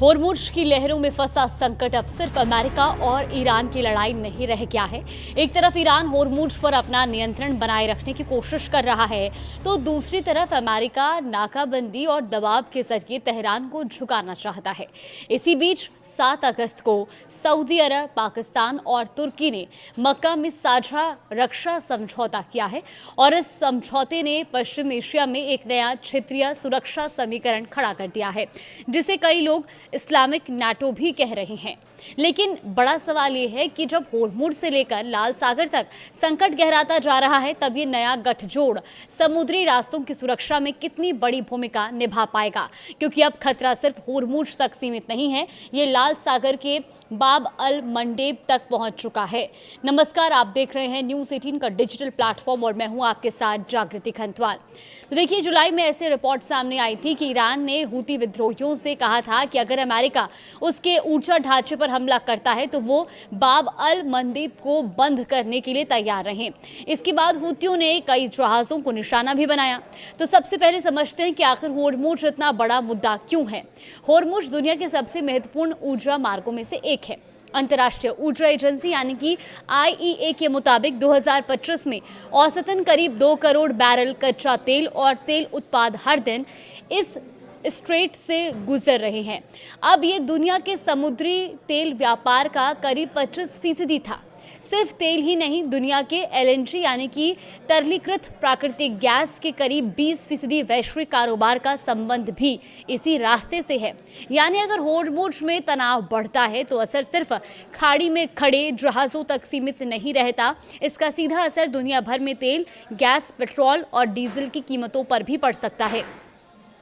होर्मुज की लहरों में फंसा संकट अब सिर्फ अमेरिका और ईरान की लड़ाई नहीं रह गया है। एक तरफ ईरान होर्मुज पर अपना नियंत्रण बनाए रखने की कोशिश कर रहा है, तो दूसरी तरफ अमेरिका नाकाबंदी और दबाव के जरिए तेहरान को झुकाना चाहता है। इसी बीच 7 अगस्त को सऊदी अरब, पाकिस्तान और तुर्की ने मक्का में साझा रक्षा समझौता किया है और इस समझौते ने पश्चिम एशिया में एक नया क्षेत्रीय सुरक्षा समीकरण खड़ा कर दिया है, जिसे कई लोग इस्लामिक नाटो भी कह रहे हैं। लेकिन बड़ा सवाल ये है कि जब होर्मुज से लेकर लाल सागर तक संकट गहराता जा रहा है, तब ये नया गठजोड़ समुद्री रास्तों की सुरक्षा में कितनी बड़ी भूमिका निभा पाएगा, क्योंकि अब खतरा सिर्फ होर्मुज तक सीमित नहीं है, ये लाल सागर के बाब अल मंडेब तक पहुंच चुका है। नमस्कार, आप देख रहे हैं न्यूज़ 18 का डिजिटल प्लेटफॉर्म और मैं हूं आपके साथ जागृति खंतवाल। तो देखिए, जुलाई में ऐसे रिपोर्ट सामने आई थी कि ईरान ने हूती विद्रोहियों से कहा था कि अगर अमेरिका उसके ऊर्जा ढांचे पर हमला करता है तो वो बाब अल मंडेब को बंद करने के लिए तैयार रहें। इसके बाद हूतियों ने कई जहाज़ों को निशाना भी बनाया। तो सबसे पहले समझते हैं कि आखिर होर्मुज इतना बड़ा मुद्दा क्यों है। होर्मुज दुनिया के सबसे महत्वपूर्ण ऊर्जा मार्गों में से एक है। अंतर्राष्ट्रीय ऊर्जा एजेंसी यानी कि IEA के मुताबिक 2025 में औसतन करीब 2 करोड़ बैरल कच्चा तेल और तेल उत्पाद हर दिन इस स्ट्रेट से गुजर रहे हैं। अब ये दुनिया के समुद्री तेल व्यापार का करीब 25% था। सिर्फ तेल ही नहीं, दुनिया के LNG यानी कि तरलीकृत प्राकृतिक गैस के करीब 20% वैश्विक कारोबार का संबंध भी इसी रास्ते से है। यानी अगर होर्मुज में तनाव बढ़ता है तो असर सिर्फ खाड़ी में खड़े जहाज़ों तक सीमित नहीं रहता, इसका सीधा असर दुनिया भर में तेल, गैस, पेट्रोल और डीजल की कीमतों पर भी पड़ सकता है।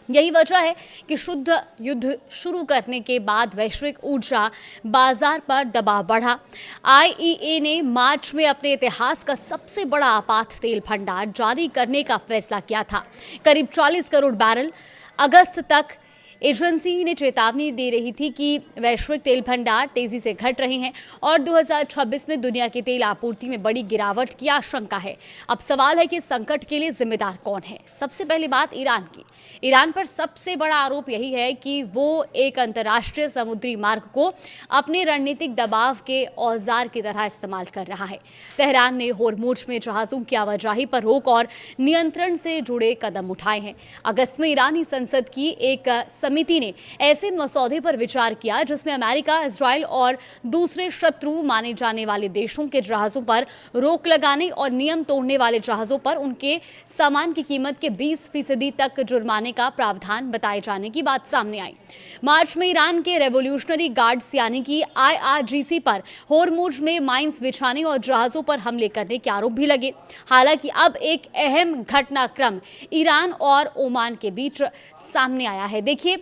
यही वजह है कि शुद्ध युद्ध शुरू करने के बाद वैश्विक ऊर्जा बाजार पर दबाव बढ़ा। IEA ने मार्च में अपने इतिहास का सबसे बड़ा आपात तेल भंडार जारी करने का फैसला किया था, करीब 40 करोड़ बैरल। अगस्त तक एजेंसी ने चेतावनी दे रही थी कि वैश्विक तेल भंडार तेजी से घट रहे हैं और 2026 में दुनिया की तेल आपूर्ति में बड़ी गिरावट की आशंका है। अब सवाल है कि संकट के लिए जिम्मेदार कौन है। सबसे पहली बात ईरान की। ईरान पर सबसे बड़ा आरोप यही है कि वो एक अंतर्राष्ट्रीय समुद्री मार्ग को अपने रणनीतिक दबाव के औजार की तरह इस्तेमाल कर रहा है। तेहरान ने होर्मुज में जहाज़ों की आवाजाही पर रोक और नियंत्रण से जुड़े कदम उठाए हैं। अगस्त में ईरानी संसद की एक समिति ने ऐसे मसौदे पर विचार किया जिसमें अमेरिका, इजराइल और दूसरे शत्रु माने जाने वाले देशों के जहाज़ों पर रोक लगाने और नियम तोड़ने वाले जहाज़ों पर उनके सामान की कीमत के 20% तक जुर्माने का प्रावधान बताए जाने की बात सामने आई। मार्च में ईरान के रेवोल्यूशनरी गार्ड्स यानी कि IRGC पर होर्मुज में माइंस बिछाने और जहाज़ों पर हमले करने के आरोप भी लगे। हालांकि अब एक अहम घटनाक्रम ईरान और ओमान के बीच सामने आया है। देखिए,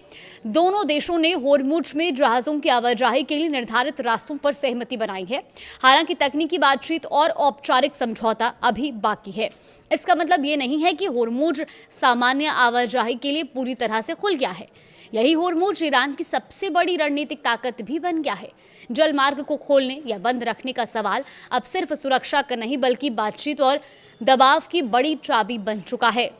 दोनों देशों ने होर्मुज में जहाज़ों की आवाजाही के लिए निर्धारित रास्तों पर सहमति बनाई है। हालांकि तकनीकी बातचीत और औपचारिक समझौता अभी बाकी है। इसका मतलब ये नहीं है कि होर्मुज सामान्य आवाजाही के लिए पूरी तरह से खुल गया है। यही होर्मुज ईरान की सबसे बड़ी रणनीतिक ताकत भी बन गया है। जल मार्ग को खोलने या बंद रखने का सवाल अब सिर्फ सुरक्षा का नहीं बल्कि बातचीत और दबाव की बड़ी चाबी बन चुका है।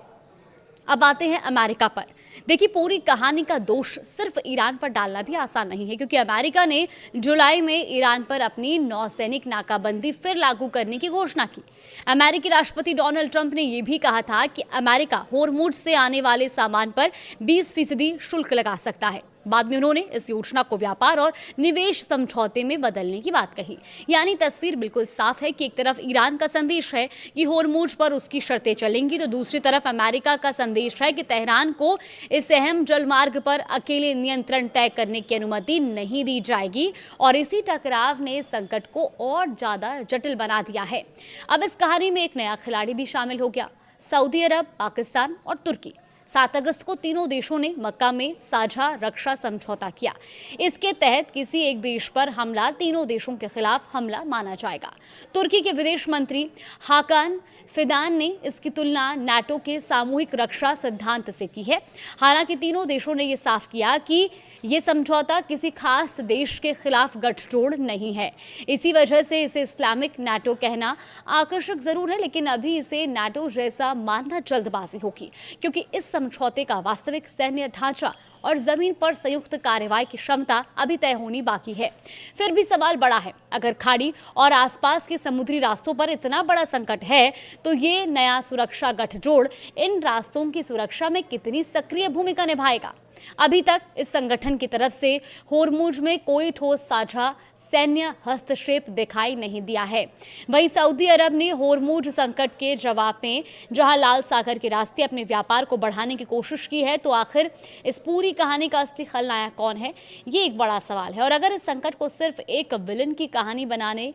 अब आते हैं अमेरिका पर। देखिए, पूरी कहानी का दोष सिर्फ ईरान पर डालना भी आसान नहीं है, क्योंकि अमेरिका ने जुलाई में ईरान पर अपनी नौसैनिक नाकाबंदी फिर लागू करने की घोषणा की। अमेरिकी राष्ट्रपति डोनाल्ड ट्रंप ने यह भी कहा था कि अमेरिका होर्मुज से आने वाले सामान पर 20% शुल्क लगा सकता है। बाद में उन्होंने इस योजना को व्यापार और निवेश समझौते में बदलने की बात कही। यानी तस्वीर बिल्कुल साफ है कि एक तरफ ईरान का संदेश है कि होर्मुज पर उसकी शर्तें चलेंगी, तो दूसरी तरफ अमेरिका का संदेश है कि तेहरान को इस अहम जलमार्ग पर अकेले नियंत्रण तय करने की अनुमति नहीं दी जाएगी। और इसी टकराव ने संकट को और ज्यादा जटिल बना दिया है। अब इस कहानी में एक नया खिलाड़ी भी शामिल हो गया, सऊदी अरब, पाकिस्तान और तुर्की। 7 अगस्त को तीनों देशों ने मक्का में साझा रक्षा समझौता किया। इसके तहत किसी एक देश पर हमला तीनों देशों के खिलाफ हमला माना जाएगा। तुर्की के विदेश मंत्री हाकान फिदान ने इसकी तुलना नाटो के सामूहिक रक्षा सिद्धांत से की है। हालांकि तीनों देशों ने यह साफ किया कि यह समझौता किसी खास देश के खिलाफ गठजोड़ नहीं है। इसी वजह से इसे इस्लामिक नाटो कहना आकर्षक जरूर है, लेकिन अभी इसे नाटो जैसा मानना जल्दबाजी होगी, क्योंकि इस समझौते का वास्तविक सैन्य ढांचा और जमीन पर संयुक्त कार्रवाई की क्षमता अभी तय होनी बाकी है। फिर भी सवाल बड़ा है, अगर खाड़ी और आसपास के समुद्री रास्तों पर इतना बड़ा संकट है तो ये नया सुरक्षा गठजोड़ इन रास्तों की सुरक्षा में कितनी सक्रिय भूमिका निभाएगा। अभी तक इस संगठन की तरफ से होर्मुज में कोई ठोस साझा सैन्य हस्तक्षेप दिखाई नहीं दिया है। वहीं सऊदी अरब ने होर्मुज संकट के जवाब में जहां लाल सागर के रास्ते अपने व्यापार को बढ़ाने की कोशिश की है, तो आखिर इस पूरी कहानी का असली खलनायक कौन है, ये एक बड़ा सवाल है। और अगर इस संकट को सिर्फ एक विलन की कहानी बनाने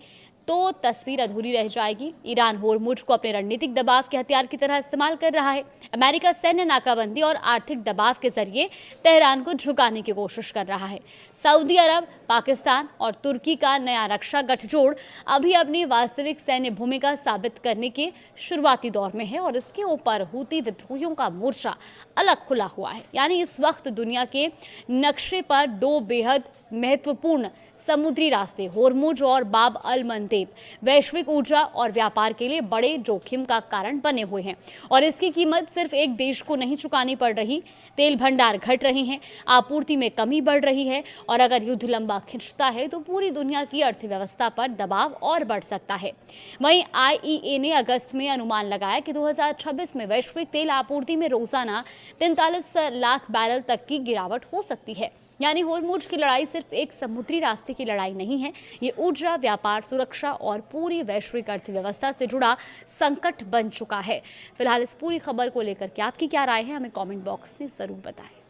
तो तस्वीर अधूरी रह जाएगी। ईरान होर्मुज को अपने रणनीतिक दबाव के हथियार की तरह इस्तेमाल कर रहा है। अमेरिका सैन्य नाकाबंदी और आर्थिक दबाव के जरिए तेहरान को झुकाने की कोशिश कर रहा है। सऊदी अरब, पाकिस्तान और तुर्की का नया रक्षा गठजोड़ अभी अपनी वास्तविक सैन्य भूमिका साबित करने के शुरुआती दौर में है और इसके ऊपर हूती विद्रोहियों का मोर्चा अलग खुला हुआ है। यानी इस वक्त दुनिया के नक्शे पर दो बेहद महत्वपूर्ण समुद्री रास्ते होर्मुज और बाब अल मंदेब वैश्विक ऊर्जा और व्यापार के लिए बड़े जोखिम का कारण बने हुए हैं और इसकी कीमत सिर्फ एक देश को नहीं चुकानी पड़ रही। तेल भंडार घट रहे हैं, आपूर्ति में कमी बढ़ रही है और अगर युद्ध लंबा खिंचता है तो पूरी दुनिया की अर्थव्यवस्था पर दबाव और बढ़ सकता है। वहीं IEA ने अगस्त में अनुमान लगाया कि 2026 में वैश्विक तेल आपूर्ति में रोजाना 43 लाख बैरल तक की गिरावट हो सकती है। यानी होर्मुज की लड़ाई सिर्फ एक समुद्री रास्ते की लड़ाई नहीं है, ये ऊर्जा, व्यापार, सुरक्षा और पूरी वैश्विक अर्थव्यवस्था से जुड़ा संकट बन चुका है। फिलहाल इस पूरी खबर को लेकर के आपकी क्या राय है, हमें कमेंट बॉक्स में जरूर बताएं।